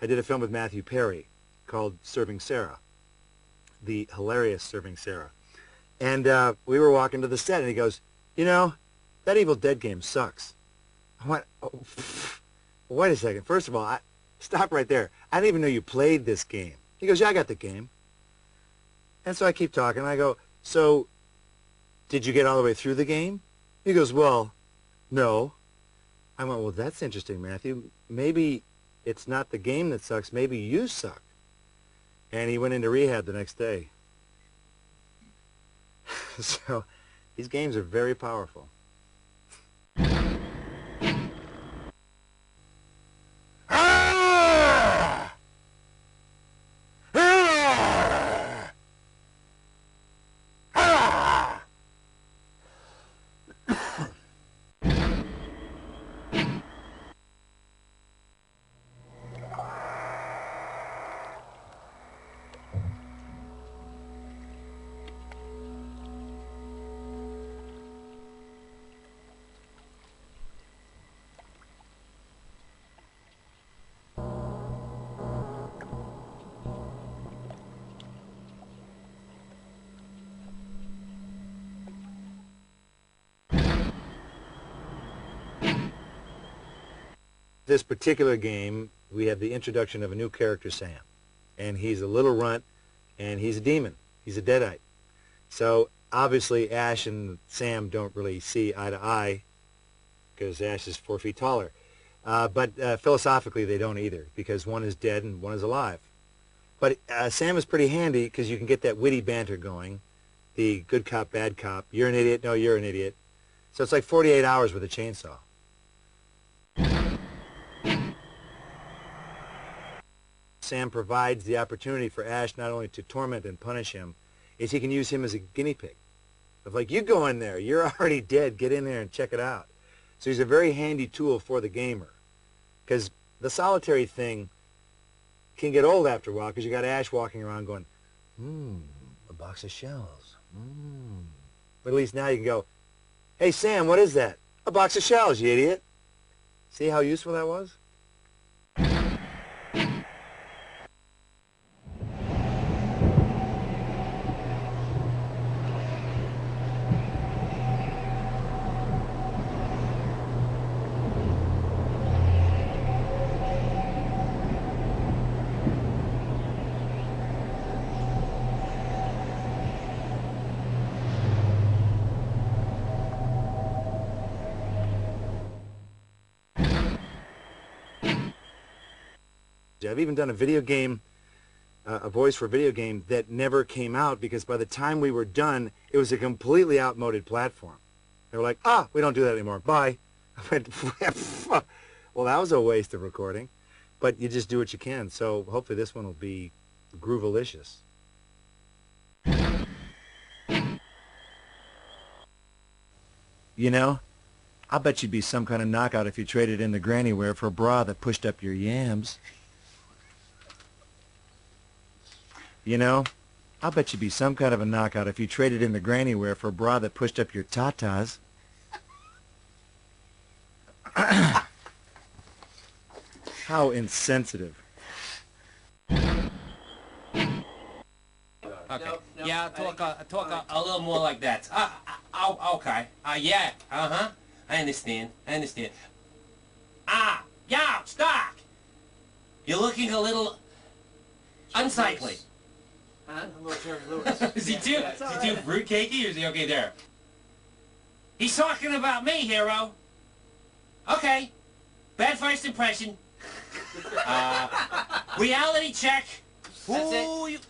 I did a film with Matthew Perry called Serving Sarah, the hilarious Serving Sarah. And we were walking to the set, and he goes, you know, that Evil Dead game sucks. I went, oh, wait a second. First of all, stop right there. I didn't even know you played this game. He goes, yeah, I got the game. And so I keep talking. I go, so did you get all the way through the game? He goes, well, no. I went, well, that's interesting, Matthew. Maybe it's not the game that sucks. Maybe you suck. And he went into rehab the next day. So these games are very powerful. This particular game, we have the introduction of a new character, Sam. And he's a little runt, and he's a demon. He's a deadite. So obviously Ash and Sam don't really see eye to eye because Ash is 4 feet taller. But philosophically they don't either, because one is dead and one is alive. But Sam is pretty handy because you can get that witty banter going. The good cop, bad cop. You're an idiot. No, you're an idiot. So it's like 48 hours with a chainsaw. Sam provides the opportunity for Ash not only to torment and punish him, is he can use him as a guinea pig. Of like, you go in there, you're already dead, get in there and check it out. So he's a very handy tool for the gamer. Because the solitary thing can get old after a while, because you got Ash walking around going, a box of shells. But at least now you can go, hey Sam, what is that? A box of shells, you idiot. See how useful that was? I've even done a video game, a voice for a video game that never came out because by the time we were done, it was a completely outmoded platform. They were like, we don't do that anymore. Bye. I went, well, that was a waste of recording. But you just do what you can. So hopefully this one will be groovalicious. You know, I bet you'd be some kind of knockout if you traded in the granny wear for a bra that pushed up your yams. You know, I'll bet you'd be some kind of a knockout if you traded in the granny wear for a bra that pushed up your tatas. How insensitive. Okay. No, yeah, talk a little more like that. Okay. Yeah. I understand. Yeah, Stark. You're looking a little unsightly. Huh? I'm a little Jerry Lewis. Is he too fruitcakey, or is he okay there? He's talking about me, hero. Okay. Bad first impression. Reality check. That's it.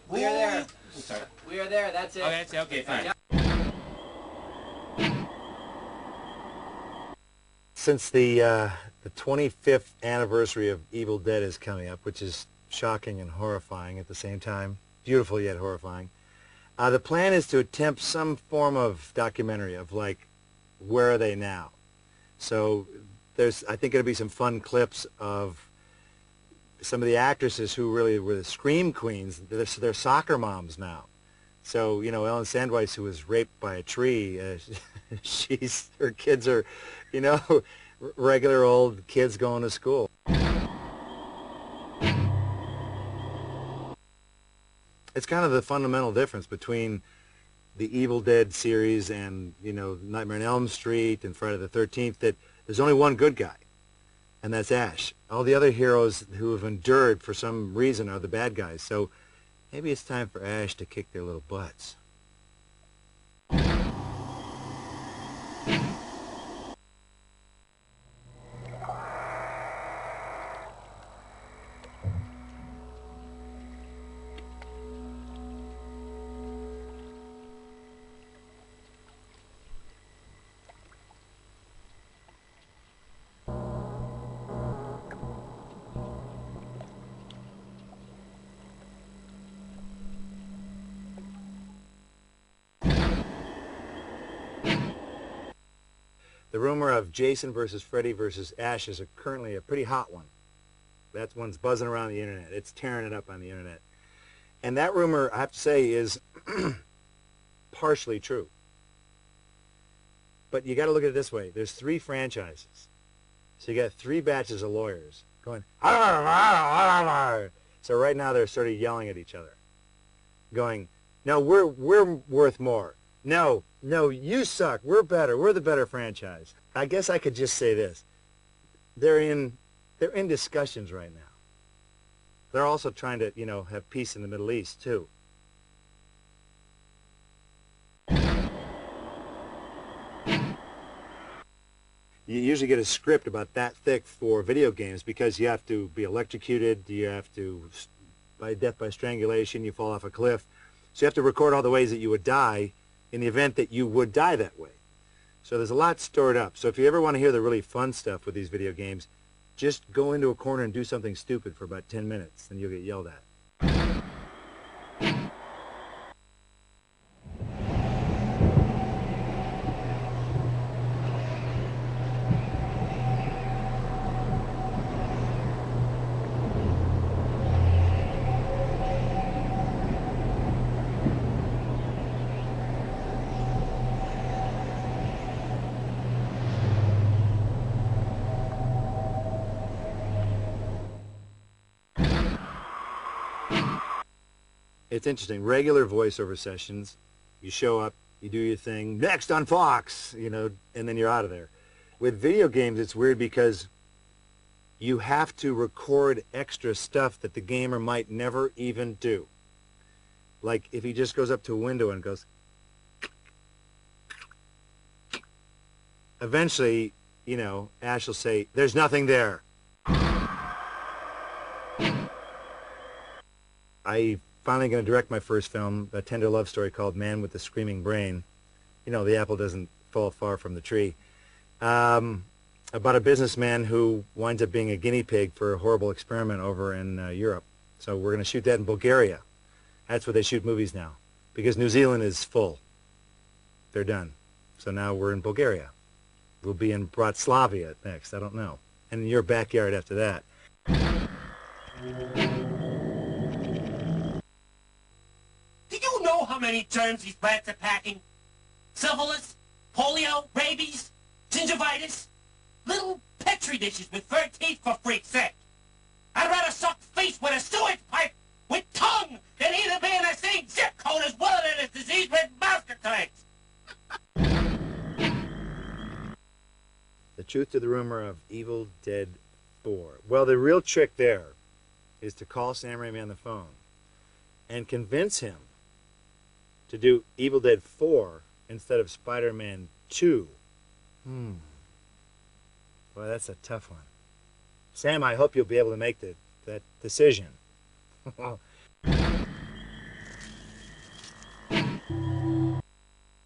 We are there. Sorry. We are there. That's it. Okay, that's it. Okay, fine. Since the 25th anniversary of Evil Dead is coming up, which is shocking and horrifying at the same time, beautiful yet horrifying, the plan is to attempt some form of documentary of like, where are they now? So there's, I think, going to be some fun clips of some of the actresses who really were the scream queens. They're soccer moms now. So, you know, Ellen Sandweiss, who was raped by a tree, her kids are, you know, regular old kids going to school. It's kind of the fundamental difference between the Evil Dead series and, you know, Nightmare on Elm Street and Friday the 13th, that there's only one good guy, and that's Ash. All the other heroes who have endured for some reason are the bad guys. So maybe it's time for Ash to kick their little butts. The rumor of Jason versus Freddy versus Ash is currently a pretty hot one. That one's buzzing around the internet. It's tearing it up on the internet. And that rumor, I have to say, is partially true. But you got to look at it this way. There's 3 franchises. So you got 3 batches of lawyers going, so right now they're sort of yelling at each other, going, no, we're worth more. No, you suck. We're better. We're the better franchise. I guess I could just say this. They're in discussions right now. They're also trying to, you know, have peace in the Middle East, too. You usually get a script about that thick for video games because you have to be electrocuted, you have to, by death by strangulation, you fall off a cliff. So you have to record all the ways that you would die in the event that you would die that way. So there's a lot stored up. So if you ever want to hear the really fun stuff with these video games, just go into a corner and do something stupid for about 10 minutes, and you'll get yelled at. It's interesting. Regular voiceover sessions, you show up, you do your thing, next on Fox, you know, and then you're out of there. With video games, it's weird because you have to record extra stuff that the gamer might never even do. Like if he just goes up to a window and goes, eventually, you know, Ash will say, there's nothing there. I finally going to direct my first film, a tender love story called Man with the Screaming Brain. You know, the apple doesn't fall far from the tree. About a businessman who winds up being a guinea pig for a horrible experiment over in Europe. So we're going to shoot that in Bulgaria. That's where they shoot movies now, because New Zealand is full. They're done. So now we're in Bulgaria. We'll be in Bratislava next, I don't know. And in your backyard after that. Do you know how many germs these rats are packing? Syphilis, polio, rabies, gingivitis, little petri dishes with fur teeth for freak's sake. I'd rather suck face with a sewage pipe with tongue than either be in the same zip code as one of them disease-ridden monster tanks. The truth to the rumor of Evil Dead 4. Well, the real trick there is to call Sam Raimi on the phone and convince him to do Evil Dead 4 instead of Spider-Man 2. Well, that's a tough one. Sam, I hope you'll be able to make that decision.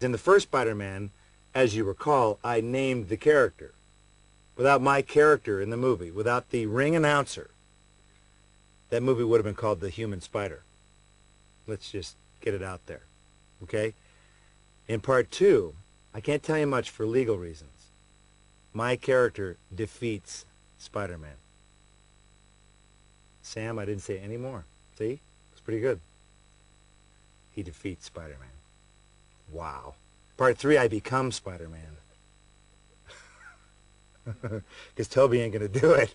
In the first Spider-Man, as you recall, I named the character. Without my character in the movie, without the ring announcer, that movie would have been called The Human Spider. Let's just get it out there. Okay? In part 2, I can't tell you much for legal reasons. My character defeats Spider-Man. Sam, I didn't say any more. See? It's pretty good. He defeats Spider-Man. Wow. Part 3, I become Spider-Man. Because Toby ain't going to do it.